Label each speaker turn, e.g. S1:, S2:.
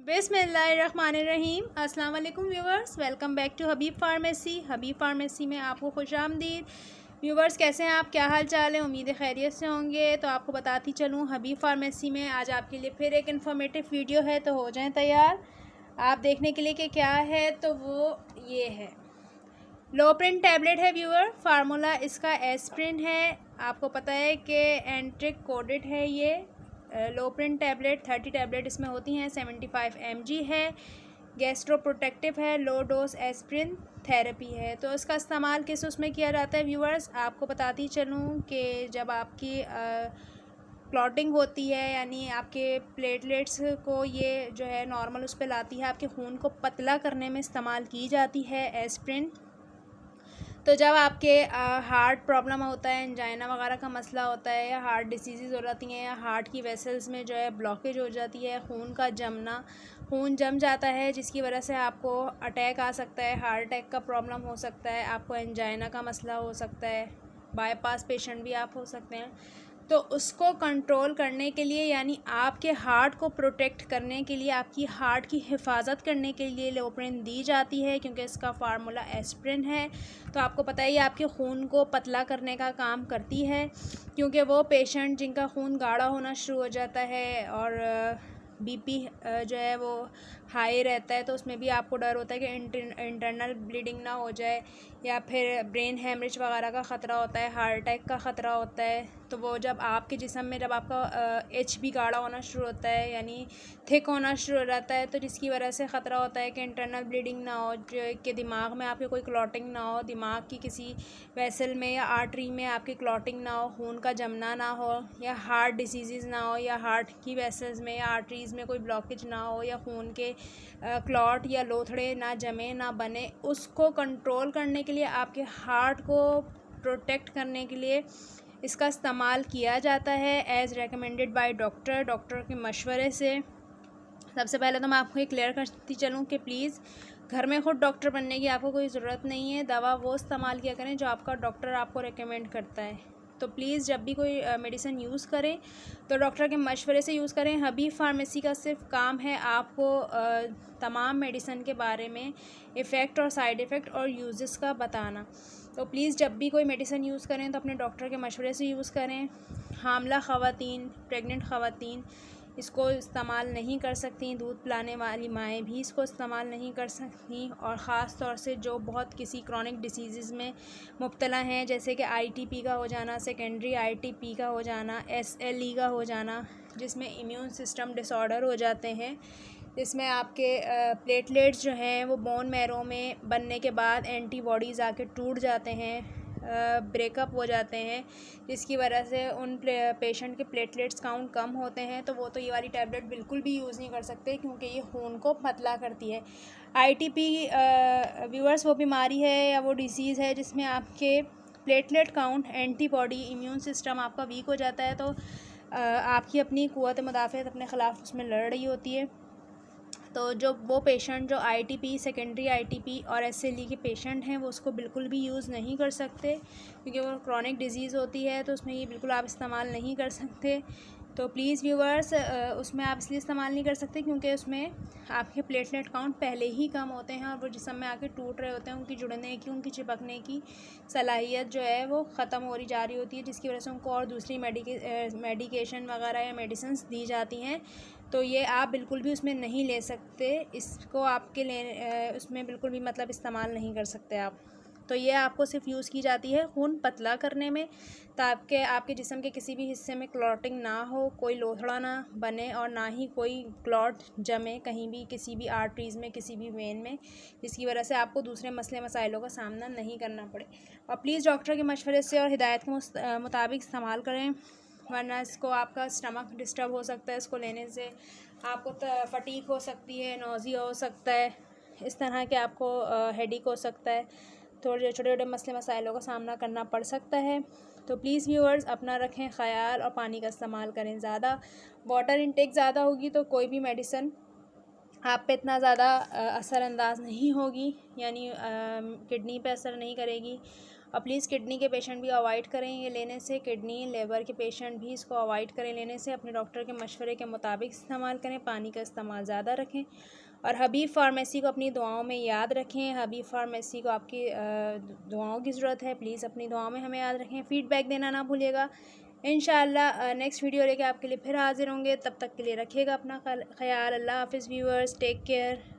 S1: बिस्मिल्लाहिर्रहमानिर्रहीम। अस्सलाम वालेकुम viewers, welcome back to Habib pharmacy. Habib pharmacy में आपको खुशामदीद। व्यूवर्स, कैसे हैं आप? क्या हाल चाल है? उम्मीद है खैरियत से होंगे। तो आपको बताती चलूँ, हबीब फार्मेसी में आज आपके लिए फिर एक इन्फॉर्मेटिव वीडियो है, तो हो जाएं तैयार आप देखने के लिए कि क्या है। तो वो ये है, लोप्रिन टैबलेट है व्यूअर। फार्मूला इसका एस्प्रिन है। आपको पता है कि एंट्रिक कोडेड है ये लोप्रिन टैबलेट। 30 टैबलेट इसमें होती हैं। 75 mg है। गैस्ट्रो प्रोटेक्टिव है। लो डोज एस्प्रिन थेरेपी है। तो इसका इस्तेमाल किस उसमें किया जाता है व्यूअर्स, आपको बताती चलूँ कि जब आपकी क्लॉटिंग होती है, यानी आपके प्लेटलेट्स को ये जो है नॉर्मल उस पर लाती है, आपके खून को पतला करने में इस्तेमाल की जाती है एस्प्रिन। तो जब आपके हार्ट प्रॉब्लम होता है, एंजाइना वगैरह का मसला होता है, या हार्ट डिसीज़ हो जाती हैं, या हार्ट की वेसल्स में जो है ब्लॉकेज हो जाती है, खून का जमना, खून जम जाता है, जिसकी वजह से आपको अटैक आ सकता है, हार्ट अटैक का प्रॉब्लम हो सकता है, आपको एंजाइना का मसला हो सकता है, बाईपास पेशेंट भी आप हो सकते हैं। तो उसको कंट्रोल करने के लिए, यानी आपके हार्ट को प्रोटेक्ट करने के लिए, आपकी हार्ट की हिफाजत करने के लिए लोप्रिन दी जाती है, क्योंकि इसका फार्मूला एस्प्रिन है। तो आपको पता ही, आपके खून को पतला करने का काम करती है, क्योंकि वो पेशेंट जिनका खून गाढ़ा होना शुरू हो जाता है और बीपी जो है वो हाई रहता है, तो उसमें भी आपको डर होता है कि इंटरनल ब्लीडिंग ना हो जाए, या फिर ब्रेन हेमरेज वगैरह का ख़तरा होता है, हार्ट अटैक का ख़तरा होता है। तो वो जब आपके जिस्म में जब आपका HB गाढ़ा होना शुरू होता है, यानी थिक होना शुरू हो जाता है, तो जिसकी वजह से ख़तरा होता है कि इंटरनल ब्लीडिंग ना हो, कि दिमाग में आपके कोई क्लॉटिंग ना हो, दिमाग की किसी वेसल में या आर्टरी में आपकी क्लॉटिंग ना हो, खून का जमना ना हो, या हार्ट डिसीज़ ना हो, या हार्ट की वेसल्स में या आर्टरीज़ में कोई ब्लॉकेज ना हो, या खून के क्लॉट या लोथड़े ना जमे ना बने। उसको कंट्रोल करने के लिए, आपके हार्ट को प्रोटेक्ट करने के लिए इसका इस्तेमाल किया जाता है एज़ रेकमेंडेड बाय डॉक्टर के मशवरे से। सबसे पहले तो मैं आपको ये क्लियर करती चलूँ कि प्लीज़ घर में ख़ुद डॉक्टर बनने की आपको कोई ज़रूरत नहीं है। दवा वो इस्तेमाल किया करें जो आपका डॉक्टर आपको रेकमेंड करता है। तो प्लीज़ जब भी कोई मेडिसिन यूज़ करें तो डॉक्टर के मशवरे से यूज़ करें। हबीब फार्मेसी का सिर्फ काम है आपको तमाम मेडिसिन के बारे में इफ़ेक्ट और साइड इफ़ेक्ट और यूजेस का बताना। तो प्लीज़ जब भी कोई मेडिसिन यूज़ करें तो अपने डॉक्टर के मशवरे से यूज़ करें। हामला ख़वातीन, प्रेग्नेंट ख़वातीन इसको इस्तेमाल नहीं कर सकती। दूध पिलाने वाली माएँ भी इसको इस्तेमाल नहीं कर सकती, और ख़ास तौर से जो बहुत किसी क्रॉनिक डिसीज़ में मुब्तला हैं, जैसे कि ITP का हो जाना, सेकेंडरी ITP का हो जाना, SLE का हो जाना, जिसमें इम्यून सिस्टम डिसऑर्डर हो जाते हैं, जिसमें आपके प्लेटलेट्स जो हैं वो बोन मैरो में बनने के बाद एंटीबॉडीज़ आके टूट जाते हैं, ब्रेकअप हो जाते हैं, जिसकी वजह से उन पेशेंट के प्लेटलेट्स काउंट कम होते हैं। तो वो तो ये वाली टैबलेट बिल्कुल भी यूज़ नहीं कर सकते, क्योंकि ये खून को पतला करती है। ITP व्यूअर्स वो बीमारी है या वो डिसीज़ है जिसमें आपके platelet count, antibody, immune system आपका वीक हो जाता है। तो आपकी अपनी क़ुव्वत मुदाफ़अत अपने ख़िलाफ़ उसमें लड़ रही होती है। तो जो वो पेशेंट जो ITP, सेकेंडरी ITP और SLE के पेशेंट हैं, वो उसको बिल्कुल भी यूज़ नहीं कर सकते, क्योंकि वो क्रॉनिक डिजीज़ होती है। तो उसमें ये बिल्कुल आप इस्तेमाल नहीं कर सकते। तो प्लीज़ व्यूवर्स, उसमें आप इसलिए इस्तेमाल नहीं कर सकते क्योंकि उसमें आपके प्लेटलेट काउंट पहले ही कम होते हैं, और वो जिस्म में आके टूट रहे होते हैं, उनकी जुड़ने की, उनकी चिपकने की सलाहियत जो है वो ख़त्म हो रही जा रही होती है, जिसकी वजह से उनको और दूसरी मेडिकेशन वगैरह या मेडिसिन दी जाती हैं। तो ये आप बिल्कुल भी उसमें नहीं ले सकते, इसको आपके उसमें बिल्कुल भी मतलब इस्तेमाल नहीं कर सकते आप। तो ये आपको सिर्फ यूज़ की जाती है खून पतला करने में, ताकि आपके जिस्म के किसी भी हिस्से में क्लॉटिंग ना हो, कोई लोथड़ा ना बने, और ना ही कोई क्लॉट जमे कहीं भी, किसी भी आर्टरीज़ में, किसी भी वेन में, जिसकी वजह से आपको दूसरे मसले मसाइलों का सामना नहीं करना पड़े। और प्लीज़ डॉक्टर के मशवरे से और हिदायत के मुताबिक इस्तेमाल करें, वरना इसको आपका स्टमक डिस्टर्ब हो सकता है, इसको लेने से आपको फटीक हो सकती है, नौज़िया हो सकता है, इस तरह के आपको हेडेक हो सकता है, थोड़े छोटे छोटे मसले मसाइलों का सामना करना पड़ सकता है। तो प्लीज़ व्यूअर्स, अपना रखें ख़याल और पानी का इस्तेमाल करें ज़्यादा। वाटर इंटेक ज़्यादा होगी तो कोई भी मेडिसिन आप पे इतना ज़्यादा असरअंदाज नहीं होगी, यानी किडनी पे असर नहीं करेगी, और प्लीज़ किडनी के पेशेंट भी अवॉइड करें ये लेने से, किडनी लेवर के पेशेंट भी इसको अवॉइड करें लेने से। अपने डॉक्टर के मशवरे के मुताबिक इस्तेमाल करें, पानी का इस्तेमाल ज़्यादा रखें और हबीब फार्मेसी को अपनी दुआओं में याद रखें। हबीब फार्मेसी को आपकी दुआओं की ज़रूरत है, प्लीज़ अपनी दुआओं में हमें याद रखें। फ़ीडबैक देना ना भूलिएगा। इंशाअल्लाह नेक्स्ट वीडियो लेके आपके लिए फिर हाज़िर होंगे। तब तक के लिए रखिएगा अपना ख्याल। अल्लाह हाफ़िज़ व्यूअर्स, टेक केयर।